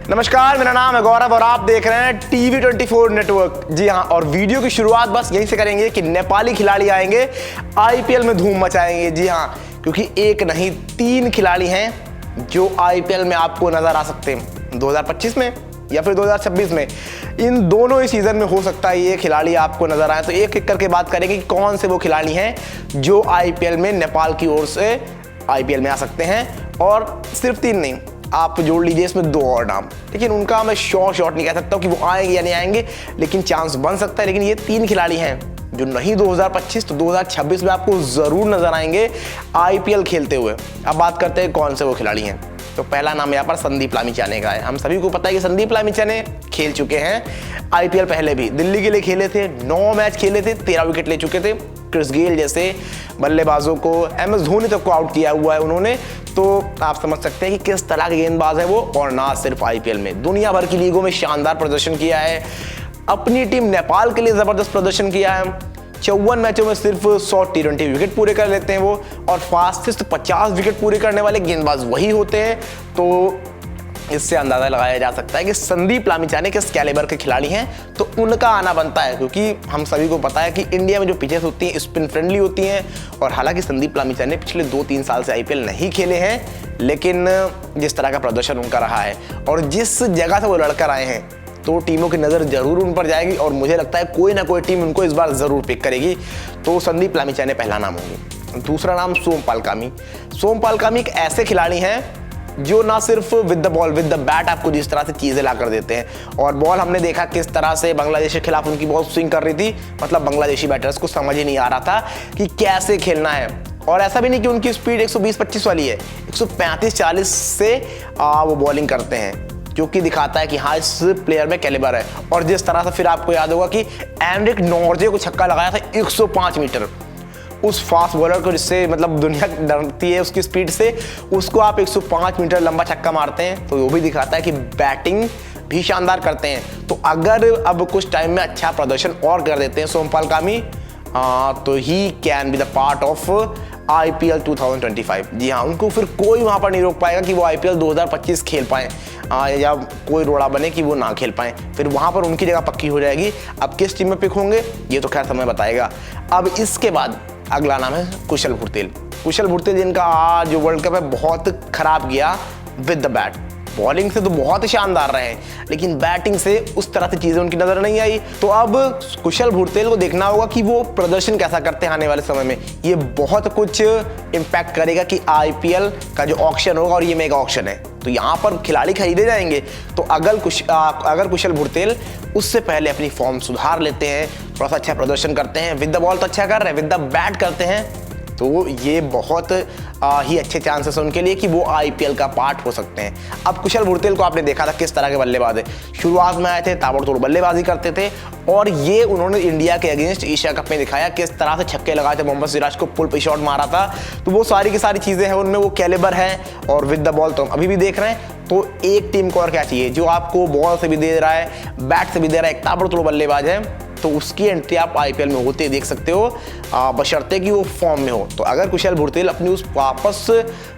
नमस्कार, मेरा नाम है गौरव और आप देख रहे हैं TV24 नेटवर्क। जी हाँ, और वीडियो की शुरुआत बस यहीं से करेंगे कि नेपाली खिलाड़ी आएंगे, IPL में धूम मचाएंगे। जी हाँ, क्योंकि एक नहीं 3 खिलाड़ी हैं जो IPL में आपको नजर आ सकते हैं 2025 में या फिर 2026 में। इन दोनों ही सीजन में हो सकता है ये खिलाड़ी आपको नजर आए। तो एक एक करके बात करेंगे कि कौन से वो खिलाड़ी हैं जो IPL में नेपाल की ओर से IPL में आ सकते हैं। और सिर्फ 3 नहीं, आप जोड़ लीजिए इसमें 2 और नाम, लेकिन उनका मैं शॉट नहीं कह सकता हूँ कि वो आएंगे या नहीं आएंगे, लेकिन चांस बन सकता है। लेकिन ये 3 खिलाड़ी हैं जो नहीं 2025 तो 2026 में आपको जरूर नजर आएंगे IPL खेलते हुए। अब बात करते हैं कौन से वो खिलाड़ी हैं। तो पहला नाम यहाँ पर संदीप लामिछाने का है। हम सभी को पता है कि संदीप लामिछाने खेल चुके हैं IPL, पहले भी दिल्ली के लिए खेले थे, 9 मैच खेले थे, 13 विकेट ले चुके थे। क्रिस गेल जैसे बल्लेबाजों को, MS धोनी तक को आउट किया हुआ है उन्होंने। तो आप समझ सकते हैं कि किस तरह के गेंदबाज है वो। और ना सिर्फ IPL में, दुनिया भर की लीगों में शानदार प्रदर्शन किया है। अपनी टीम नेपाल के लिए जबरदस्त प्रदर्शन किया है। 54 मैचों में सिर्फ 100 T20 विकेट पूरे कर लेते हैं वो, और फास्टेस्ट 50 विकेट पूरे करने वाले गेंदबाज वही होते हैं। तो इससे अंदाजा लगाया जा सकता है कि संदीप लामिछाने किस कैलिबर के खिलाड़ी हैं। तो उनका आना बनता है, क्योंकि हम सभी को पता है कि इंडिया में जो पिचेस होती हैं स्पिन फ्रेंडली होती हैं। और हालांकि संदीप लामिछाने पिछले 2-3 साल से IPL नहीं खेले हैं, लेकिन जिस तरह का प्रदर्शन उनका रहा है और जिस जगह से वो लड़कर आए हैं, तो टीमों की नज़र जरूर उन पर जाएगी। और मुझे लगता है कोई ना कोई टीम उनको इस बार जरूर पिक करेगी। तो संदीप लामिछाने पहला नाम होंगे। दूसरा नाम सोमपाल कामी। सोमपाल कामी एक ऐसे खिलाड़ी हैं जो ना सिर्फ with the ball with the bat आपको जिस तरह से चीजें ला कर देते हैं, और बॉल हमने देखा किस तरह से बांग्लादेश के खिलाफ उनकी बॉल स्विंग कर रही थी। मतलब बांग्लादेशी बैटर्स को समझ ही नहीं आ रहा था कि कैसे खेलना है। और ऐसा भी नहीं कि उनकी स्पीड 120-25 वाली है, 135-40 से वो बॉलिंग करते हैं, जो कि दिखाता है कि हाँ इस प्लेयर में कैलिबर है। और जिस तरह से फिर आपको याद होगा कि एनरिक नॉर्जे को छक्का लगाया था 105 मीटर, उस फास्ट बॉलर को जिससे मतलब दुनिया डरती है उसकी स्पीड से, उसको आप 105 मीटर लंबा छक्का मारते हैं। तो वो भी दिखाता है कि बैटिंग भी शानदार करते हैं। तो अगर अब कुछ टाइम में अच्छा प्रदर्शन और कर देते हैं सोमपाल कामी, तो he can be the part of IPL 2025। जी हाँ, उनको फिर कोई वहाँ पर नहीं रोक पाएगा कि वो IPL 2025 खेल पाएँ, या कोई रोड़ा बने कि वो ना खेल पाएँ। फिर वहाँ पर उनकी जगह पक्की हो जाएगी। अब किस टीम में पिक होंगे ये तो खैर समय बताएगा। अब इसके बाद अगला नाम है कुशल भुरतेल। कुशल भुरतेल जिनका जो वर्ल्ड कप है बहुत खराब गया विद द बैट। बॉलिंग से तो बहुत शानदार रहे, लेकिन बैटिंग से उस तरह से चीजें उनकी नजर नहीं आई। तो अब कुशल भुरतेल को देखना होगा कि वो प्रदर्शन कैसा करते हैं आने वाले समय में। ये बहुत कुछ इम्पैक्ट करेगा कि IPL का जो ऑक्शन होगा, और ये मेगा ऑक्शन है, तो यहाँ पर खिलाड़ी खरीदे जाएंगे। तो अगर कुशल भुरतेल उससे पहले अपनी फॉर्म सुधार लेते हैं, थोड़ा सा अच्छा प्रदर्शन करते हैं, विद द बॉल तो अच्छा कर रहे हैं, विद द बैट करते हैं, तो ये बहुत ही अच्छे चांसेस हैं उनके लिए कि वो IPL का पार्ट हो सकते हैं। अब कुशल भुरतेल को आपने देखा था किस तरह के बल्लेबाज है। शुरुआत में आए थे, ताबड़तोड़ बल्लेबाजी करते थे, और ये उन्होंने इंडिया के अगेंस्ट एशिया कप में दिखाया किस तरह से छक्के लगाए थे। मोहम्मद सिराज को पुल पे शॉट मारा था। तो वो सारी की सारी चीज़ें हैं, उनमें वो कैलिबर है। और विद द बॉल तो हम अभी भी देख रहे हैं। तो एक टीम को और क्या चाहिए जो आपको बॉल से भी दे रहा है, बैट से भी दे रहा है, एक ताबड़तोड़ बल्लेबाज है, तो उसकी एंट्री आप IPL में होते देख सकते हो, बशर्ते कि वो फॉर्म में हो। तो अगर कुशल भुरतेल अपनी उस वापस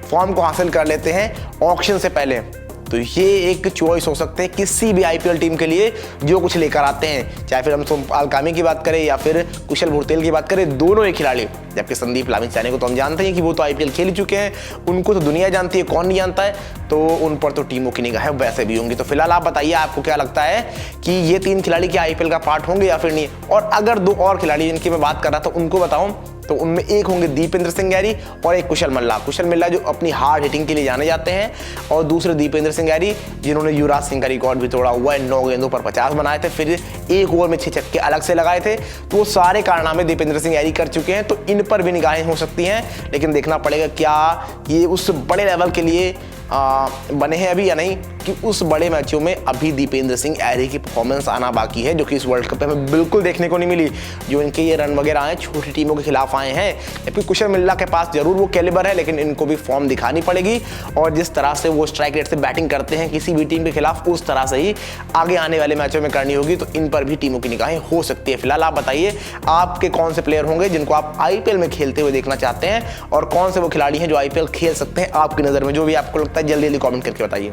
फॉर्म को हासिल कर लेते हैं ऑक्शन से पहले, तो ये एक चॉइस हो सकते हैं किसी भी IPL टीम के लिए जो कुछ लेकर आते हैं। चाहे फिर हम सोमपाल कामी की बात करें या फिर कुशल भुरतेल की बात करें, दोनों एक खिलाड़ी। जबकि संदीप लामिछाने को तो हम जानते हैं कि वो तो IPL खेल चुके हैं, उनको तो दुनिया जानती है, कौन नहीं जानता है। तो उन पर तो टीमों की निगाहें वैसे भी होंगी। तो फिलहाल आप बताइए, आपको क्या लगता है कि ये 3 खिलाड़ी क्या IPL का पार्ट होंगे या फिर नहीं? और अगर 2 और खिलाड़ी जिनकी मैं बात कर रहा था उनको बताऊं, तो उनमें एक होंगे दीपेंद्र सिंह गैरी और एक कुशल मल्ला। कुशल मल्ला जो अपनी हार्ड हिटिंग के लिए जाने जाते हैं, और दूसरे दीपेंद्र सिंह गैरी जिन्होंने युवराज सिंह का रिकॉर्ड भी तोड़ा हुआ है। 9 गेंदों पर 50 बनाए थे, फिर 1 ओवर में 6 छक्के अलग से लगाए थे। तो वो सारे कारनामे दीपेंद्र सिंह गैरी कर चुके हैं। तो इन पर भी निगाहें हो सकती हैं, लेकिन देखना पड़ेगा क्या ये उस बड़े लेवल के लिए बने हैं अभी या नहीं, कि उस बड़े मैचों में अभी दीपेंद्र सिंह ऐरी की परफॉर्मेंस आना बाकी है, जो कि इस वर्ल्ड कप में बिल्कुल देखने को नहीं मिली। जो इनके ये रन वगैरह आए छोटी टीमों के खिलाफ आए हैं, जबकि कुशल मल्ला के पास जरूर वो कैलिबर है, लेकिन इनको भी फॉर्म दिखानी पड़ेगी। और जिस तरह से वो स्ट्राइक रेट से बैटिंग करते हैं किसी भी टीम के खिलाफ, उस तरह से ही आगे आने वाले मैचों में करनी होगी। तो इन पर भी टीमों की निगाहें हो सकती है। फिलहाल आप बताइए, आपके कौन से प्लेयर होंगे जिनको आप IPL में खेलते हुए देखना चाहते हैं, और कौन से वो खिलाड़ी हैं जो IPL खेल सकते हैं आपकी नज़र में? जो भी आपको लगता है जल्दी जल्दी कमेंट करके बताइए।